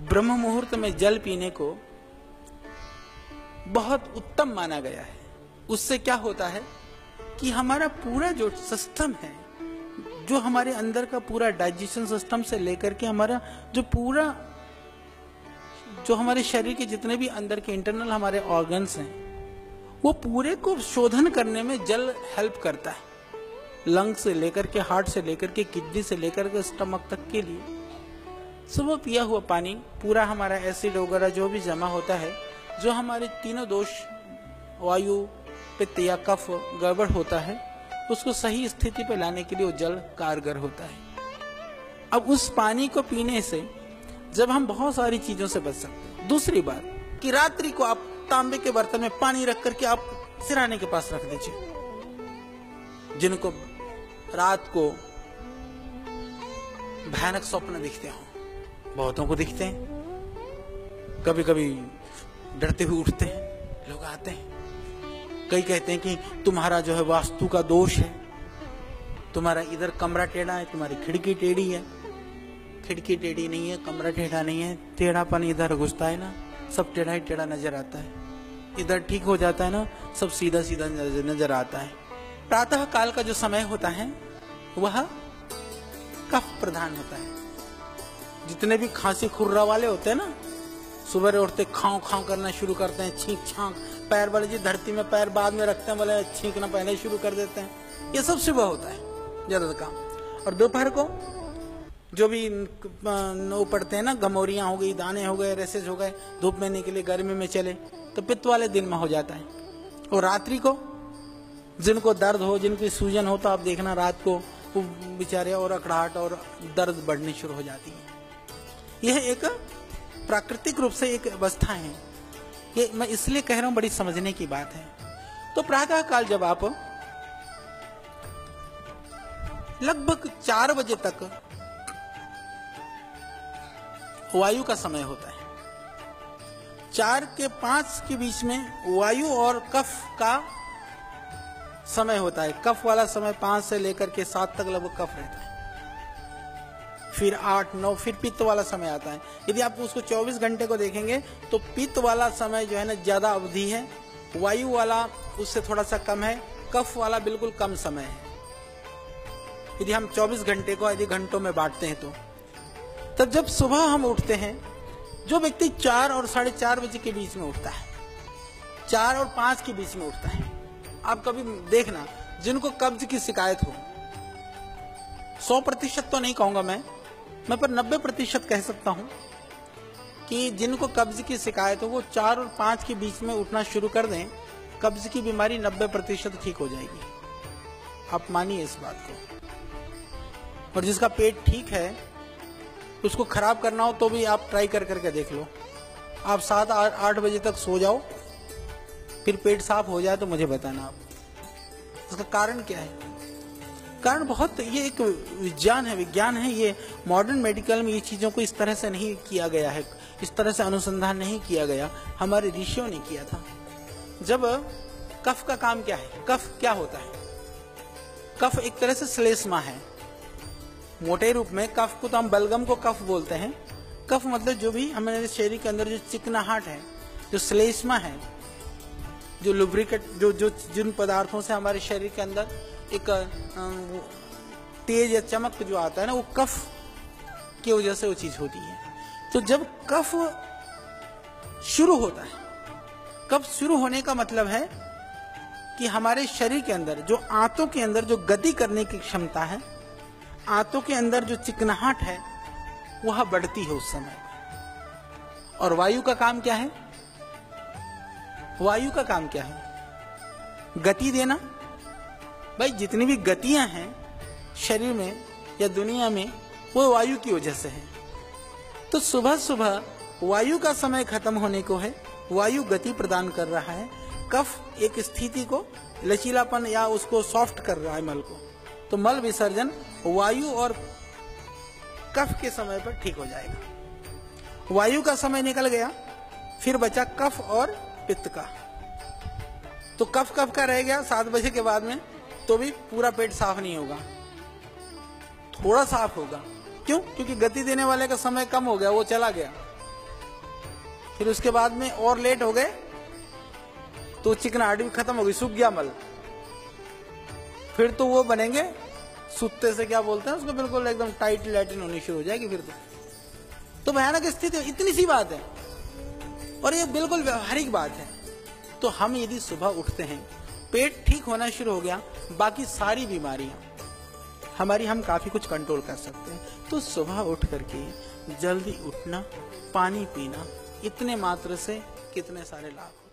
ब्रह्म मुहूर्त में जल पीने को बहुत उत्तम माना गया है। उससे क्या होता है कि हमारा पूरा जो सिस्टम है, जो हमारे अंदर का पूरा डाइजेशन सिस्टम से लेकर के हमारा जो हमारे शरीर के जितने भी अंदर के इंटरनल हमारे ऑर्गन्स हैं, वो पूरे को शोधन करने में जल हेल्प करता है। लंग से लेकर के, हार्ट से लेकर के, किडनी से लेकर के स्टमक तक के लिए सुबह पिया हुआ पानी पूरा हमारा एसिड वगैरह जो भी जमा होता है, जो हमारे तीनों दोष वायु, पित्त या कफ गड़बड़ होता है, उसको सही स्थिति पे लाने के लिए वो जल कारगर होता है। अब उस पानी को पीने से जब हम बहुत सारी चीजों से बच सकते हैं। दूसरी बात कि रात्रि को आप तांबे के बर्तन में पानी रख करके आप सिरहाने के पास रख दीजिए। जिनको रात को भयानक स्वप्न दिखते हो, बहुतों को दिखते हैं, कभी कभी डरते हुए उठते हैं, लोग आते हैं, कई कहते हैं कि तुम्हारा जो है वास्तु का दोष है, तुम्हारा इधर कमरा टेढ़ा है, तुम्हारी खिड़की टेढ़ी है। खिड़की टेढ़ी नहीं है, कमरा टेढ़ा नहीं है, टेढ़ापन इधर घुसता है ना, सब टेढ़ा ही टेढ़ा नजर आता है। इधर ठीक हो जाता है ना, सब सीधा सीधा नजर आता है। प्रातः काल का जो समय होता है वह कफ प्रधान होता है। जितने भी खांसी खुर्रा वाले होते हैं ना, सुबह उठते खांव खांव करना शुरू करते हैं, छींक छांक, पैर वाले जी धरती में पैर बाद में रखते हैं, बोले छींकना पहले शुरू कर देते हैं। ये सब सुबह होता है ज्यादा काम। और दोपहर को जो भी नो पड़ते हैं ना, गमोरियां हो गई, दाने हो गए, रेसेस हो गए, धूप में निकले, गर्मी में चले, तो पित्त वाले दिन में हो जाता है। और रात्रि को जिनको दर्द हो, जिनकी सूजन हो, तो आप देखना रात को वो बेचारे और अकड़ाहट और दर्द बढ़नी शुरू हो जाती है। यह एक प्राकृतिक रूप से एक अवस्था है। ये मैं इसलिए कह रहा हूं, बड़ी समझने की बात है। तो प्रातः काल जब आप लगभग 4 बजे तक वायु का समय होता है, 4 के 5 के बीच में वायु और कफ का समय होता है। कफ वाला समय 5 से लेकर के 7 तक लगभग कफ रहता है, फिर 8, 9, फिर पित्त वाला समय आता है। यदि आप उसको 24 घंटे को देखेंगे तो पित्त वाला समय जो है ना ज्यादा अवधि है, वायु वाला उससे थोड़ा सा कम है, कफ वाला बिल्कुल कम समय है। यदि हम 24 घंटे को यदि घंटों में बांटते हैं तो तब जब सुबह हम उठते हैं, जो व्यक्ति 4 और 4:30 बजे के बीच में उठता है, 4 और 5 के बीच में उठता है, आप कभी देखना जिनको कब्ज की शिकायत हो, 100% तो नहीं कहूंगा मैं पर 90% कह सकता हूं कि जिनको कब्ज की शिकायत हो वो 4 और 5 के बीच में उठना शुरू कर दें, कब्ज की बीमारी 90% ठीक हो जाएगी। आप मानिए इस बात को। और जिसका पेट ठीक है, उसको खराब करना हो तो भी आप ट्राई करके देख लो। आप 7-8 बजे तक सो जाओ, फिर पेट साफ हो जाए तो मुझे बताना आप इसका कारण क्या है। कारण बहुत, ये एक विज्ञान है। ये मॉडर्न मेडिकल में ये चीजों को इस तरह से नहीं किया गया है, इस तरह से अनुसंधान नहीं किया गया, हमारे ऋषियों ने किया था। जब कफ का काम क्या है, कफ क्या होता है? कफ एक तरह से श्लेष्मा है। मोटे रूप में कफ को तो हम बलगम को कफ बोलते हैं। कफ मतलब जो भी हमारे शरीर के अंदर जो चिकनाहट है, जो श्लेष्मा है, जो लुब्रिकेट, जो जिन पदार्थों से हमारे शरीर के अंदर एक तेज या चमक जो आता है ना, वो कफ की वजह से वो चीज होती है। तो जब कफ शुरू होता है, कफ शुरू होने का मतलब है कि हमारे शरीर के अंदर जो आंतों के अंदर जो गति करने की क्षमता है, आंतों के अंदर जो चिकनाहट है, वह बढ़ती है उस समय। और वायु का काम क्या है? वायु का काम क्या है? गति देना। भाई जितनी भी गतियां हैं शरीर में या दुनिया में, वो वायु की वजह से है। तो सुबह सुबह वायु का समय खत्म होने को है, वायु गति प्रदान कर रहा है, कफ एक स्थिति को लचीलापन या उसको सॉफ्ट कर रहा है मल को, तो मल विसर्जन वायु और कफ के समय पर ठीक हो जाएगा। वायु का समय निकल गया, फिर बचा कफ और पित्त का। तो कफ का रह गया 7 बजे के बाद में, तो भी पूरा पेट साफ नहीं होगा, थोड़ा साफ होगा। क्यों? क्योंकि गति देने वाले का समय कम हो गया, वो चला गया। फिर उसके बाद में और लेट हो गए तो चिकनाहट भी खत्म हो गई, सूख गया मल, फिर तो वो बनेंगे सुत्ते से, क्या बोलते हैं उसको, बिल्कुल एकदम टाइट लैट्रिन होनी शुरू हो जाएगी फिर तो भयानक स्थिति। इतनी सी बात है और ये बिल्कुल व्यवहारिक बात है। तो हम यदि सुबह उठते हैं, पेट ठीक होना शुरू हो गया, बाकी सारी बीमारियां हमारी हम काफी कुछ कंट्रोल कर सकते हैं। तो सुबह उठ करके जल्दी उठना, पानी पीना, इतने मात्र से कितने सारे लाभ।